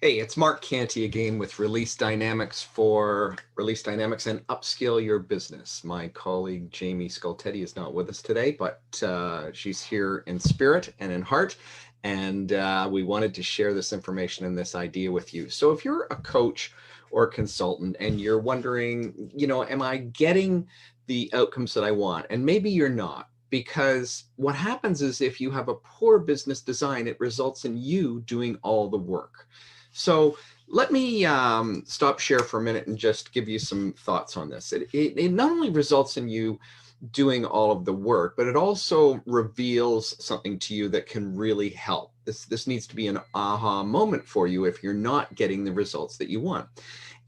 Hey, it's Mark Kanty again with Release Dynamics for Release Dynamics and Upscale Your Business. My colleague Jamie Skoltetti is not with us today, but she's here in spirit and in heart. And we wanted to share this information and this idea with you. So if you're a coach or a consultant and you're wondering, am I getting the outcomes that I want? And maybe you're not. Because what happens is if you have a poor business design, it results in you doing all the work. So let me stop share for a minute and just give you some thoughts on this. It not only results in you doing all of the work, but it also reveals something to you that can really help. This needs to be an aha moment for you if you're not getting the results that you want.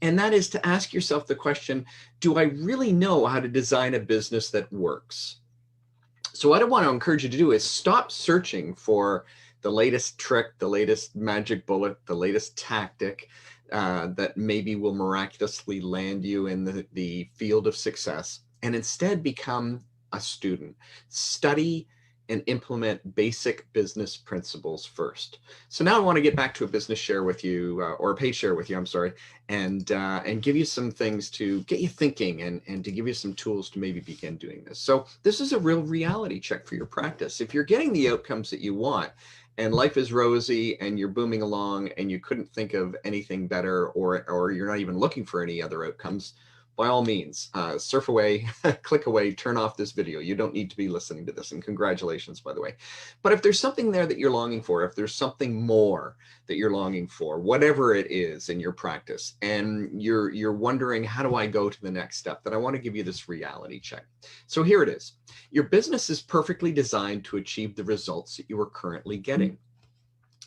And that is to ask yourself the question, do I really know how to design a business that works? So what I want to encourage you to do is stop searching for the latest trick, the latest magic bullet, the latest tactic that maybe will miraculously land you in the field of success, and instead become a student. Study and implement basic business principles first. So now I want to get back to a business share with you, or a page share with you, I'm sorry, and give you some things to get you thinking and to give you some tools to maybe begin doing this. So this is a real reality check for your practice. If you're getting the outcomes that you want, and life is rosy and you're booming along and you couldn't think of anything better, or you're not even looking for any other outcomes, by all means, surf away, click away, turn off this video. You don't need to be listening to this, and congratulations, by the way. But if there's something there that you're longing for, if there's something more that you're longing for, whatever it is in your practice, and you're wondering, how do I go to the next step, then I want to give you this reality check. So here it is. Your business is perfectly designed to achieve the results that you are currently getting.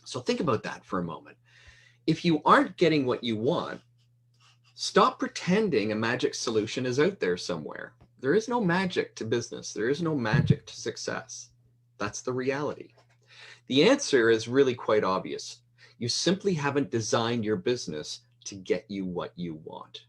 So think about that for a moment. If you aren't getting what you want, stop pretending a magic solution is out there somewhere. There is no magic to business. There is no magic to success. That's the reality. The answer is really quite obvious. You simply haven't designed your business to get you what you want.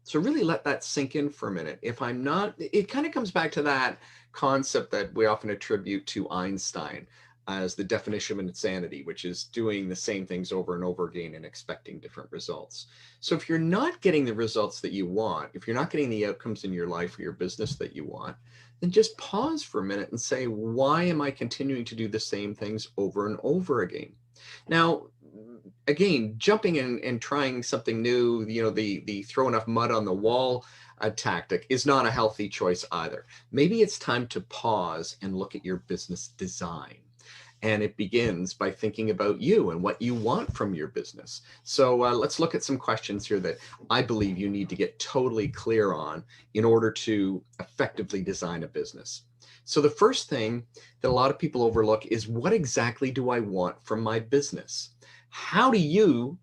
So really let that sink in for a minute. If I'm not, it kind of comes back to that concept that we often attribute to Einstein as the definition of insanity, which is doing the same things over and over again and expecting different results. So if you're not getting the results that you want, if you're not getting the outcomes in your life or your business that you want, then just pause for a minute and say, why am I continuing to do the same things over and over again? Now, again, jumping in and trying something new, the throw enough mud on the wall tactic is not a healthy choice either. Maybe it's time to pause and look at your business design. And it begins by thinking about you and what you want from your business. So let's look at some questions here that I believe you need to get totally clear on in order to effectively design a business. So the first thing that a lot of people overlook is, what exactly do I want from my business? How do you,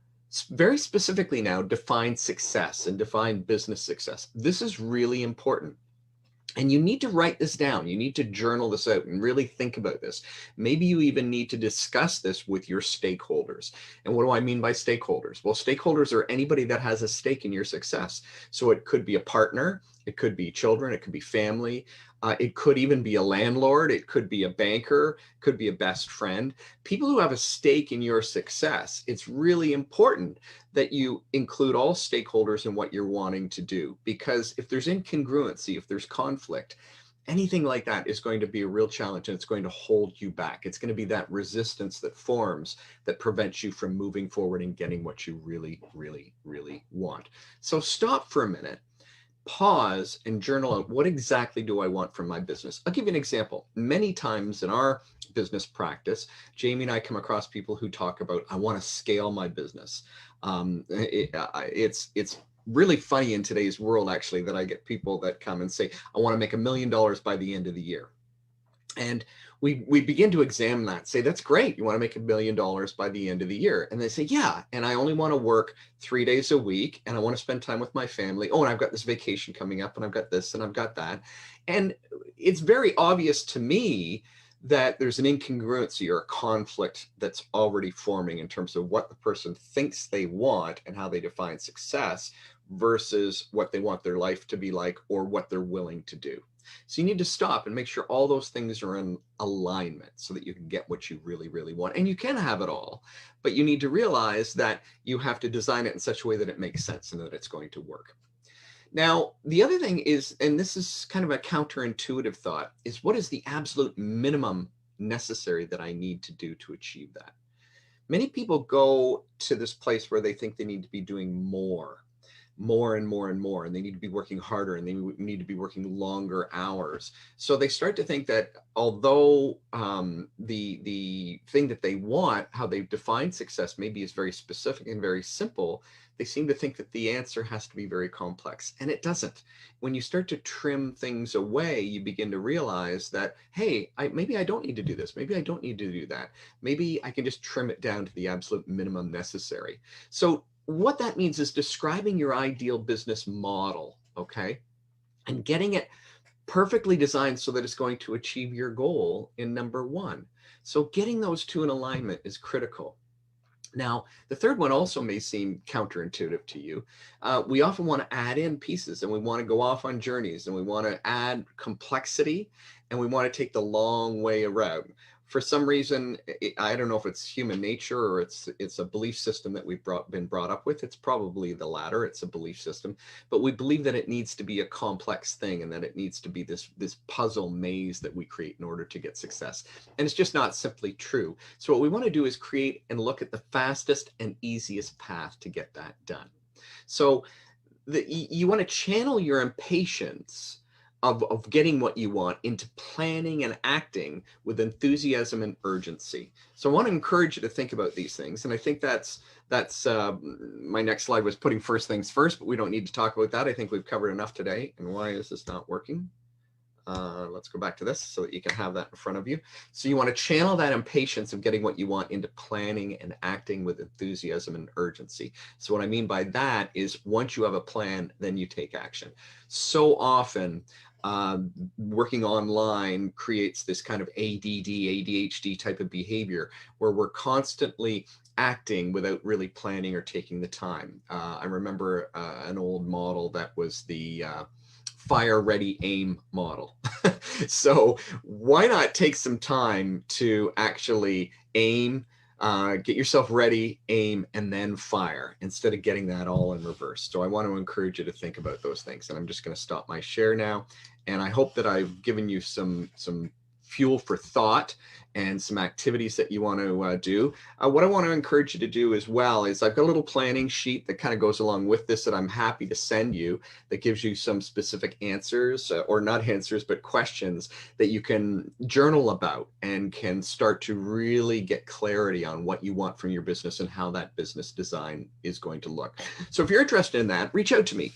very specifically now, define success and define business success? This is really important. And you need to write this down. You need to journal this out and really think about this. Maybe you even need to discuss this with your stakeholders. And what do I mean by stakeholders? Well, stakeholders are anybody that has a stake in your success. So it could be a partner, it could be children, it could be family, it could even be a landlord, it could be a banker, it could be a best friend. People who have a stake in your success, it's really important that you include all stakeholders in what you're wanting to do. Because if there's incongruency, if there's conflict, anything like that is going to be a real challenge, and it's going to hold you back. It's going to be that resistance that forms that prevents you from moving forward and getting what you really, really, really want. So stop for a minute. Pause and journal out, what exactly do I want from my business? I'll give you an example. Many times in our business practice, Jamie and I come across people who talk about, I want to scale my business. It's really funny in today's world, actually, that I get people that come and say, I want to make $1 million by the end of the year. And we begin to examine that, say, that's great. You want to make $1 million by the end of the year. And they say, yeah, and I only want to work 3 days a week, and I want to spend time with my family. Oh, and I've got this vacation coming up, and I've got this, and I've got that. And it's very obvious to me that there's an incongruency or a conflict that's already forming in terms of what the person thinks they want and how they define success versus what they want their life to be like or what they're willing to do. So you need to stop and make sure all those things are in alignment so that you can get what you really, really want. And you can have it all, but you need to realize that you have to design it in such a way that it makes sense and that it's going to work. Now, the other thing is, and this is kind of a counterintuitive thought, is what is the absolute minimum necessary that I need to do to achieve that? Many people go to this place where they think they need to be doing more and more and more, and they need to be working harder, and they need to be working longer hours. So they start to think that although the thing that they want, how they've defined success maybe is very specific and very simple, they seem to think that the answer has to be very complex, and it doesn't. When you start to trim things away, you begin to realize that, hey, maybe I don't need to do this. Maybe I don't need to do that. Maybe I can just trim it down to the absolute minimum necessary. So what that means is describing your ideal business model, okay? And getting it perfectly designed so that it's going to achieve your goal in number one. So getting those two in alignment is critical. Now, the third one also may seem counterintuitive to you. We often want to add in pieces, and we want to go off on journeys, and we want to add complexity, and we want to take the long way around. For some reason, I don't know if it's human nature or it's a belief system that we've been brought up with. It's probably the latter. It's a belief system, but we believe that it needs to be a complex thing and that it needs to be this puzzle maze that we create in order to get success. And it's just not simply true. So what we want to do is create and look at the fastest and easiest path to get that done. So you want to channel your impatience of getting what you want into planning and acting with enthusiasm and urgency. So I want to encourage you to think about these things. And I think that's my next slide was putting first things first, but we don't need to talk about that. I think we've covered enough today. And why is this not working? Let's go back to this so that you can have that in front of you. So you want to channel that impatience of getting what you want into planning and acting with enthusiasm and urgency. So what I mean by that is once you have a plan, then you take action. So often, working online creates this kind of ADD, ADHD type of behavior where we're constantly acting without really planning or taking the time. I remember an old model that was the fire, ready, aim model. So why not take some time to actually aim, get yourself ready, aim, and then fire instead of getting that all in reverse. So I want to encourage you to think about those things. And I'm just going to stop my share now. And I hope that I've given you some fuel for thought and some activities that you want to do. What I want to encourage you to do as well is I've got a little planning sheet that kind of goes along with this that I'm happy to send you that gives you some specific answers or not answers, but questions that you can journal about and can start to really get clarity on what you want from your business and how that business design is going to look. So if you're interested in that, reach out to me.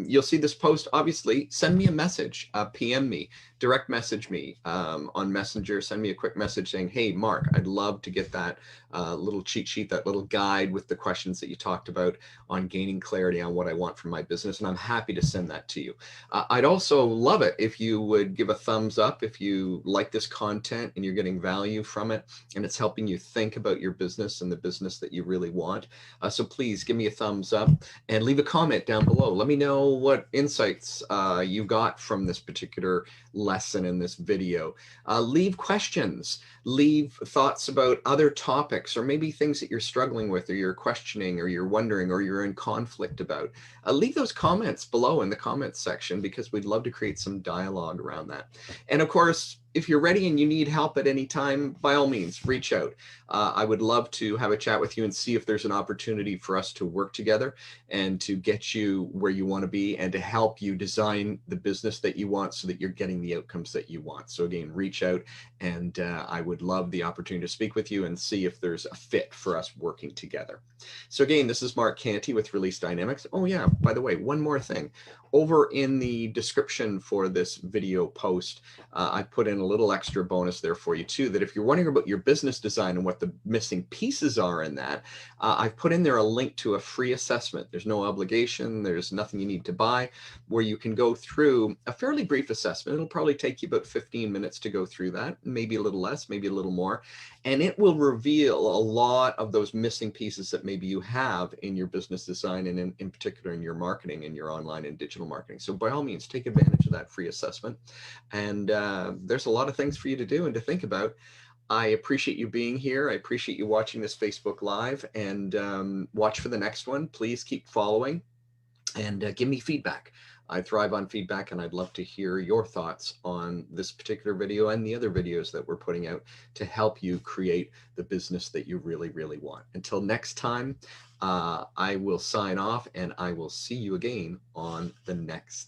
You'll see this post, obviously, send me a message, PM me, direct message me on Messenger, send me a quick message saying, hey, Mark, I'd love to get that little cheat sheet, that little guide with the questions that you talked about on gaining clarity on what I want from my business. And I'm happy to send that to you. I'd also love it if you would give a thumbs up if you like this content and you're getting value from it and it's helping you think about your business and the business that you really want. So please give me a thumbs up and leave a comment down below. Let me know what insights you got from this particular lesson in this video. Leave questions, leave thoughts about other topics, or maybe things that you're struggling with, or you're questioning, or you're wondering, or you're in conflict about. Leave those comments below in the comments section because we'd love to create some dialogue around that. And of course, if you're ready and you need help at any time, by all means, reach out. I would love to have a chat with you and see if there's an opportunity for us to work together and to get you where you want to be and to help you design the business that you want so that you're getting the outcomes that you want. So again, reach out and I would love the opportunity to speak with you and see if there's a fit for us working together. So again, this is Mark Kanty with Release Dynamics. Oh yeah, by the way, one more thing. Over in the description for this video post, I put in a little extra bonus there for you too, that if you're wondering about your business design and what the missing pieces are in that, I've put in there a link to a free assessment. There's no obligation. There's nothing you need to buy, where you can go through a fairly brief assessment. It'll probably take you about 15 minutes to go through that, maybe a little less, maybe a little more. And it will reveal a lot of those missing pieces that maybe you have in your business design, and in particular in your marketing and your online and digital marketing. So by all means, take advantage of that free assessment. And there's a lot of things for you to do and to think about. I appreciate you being here. I appreciate you watching this Facebook Live, and watch for the next one. Please keep following and give me feedback. I thrive on feedback, and I'd love to hear your thoughts on this particular video and the other videos that we're putting out to help you create the business that you really, really want. Until next time, I will sign off, and I will see you again on the next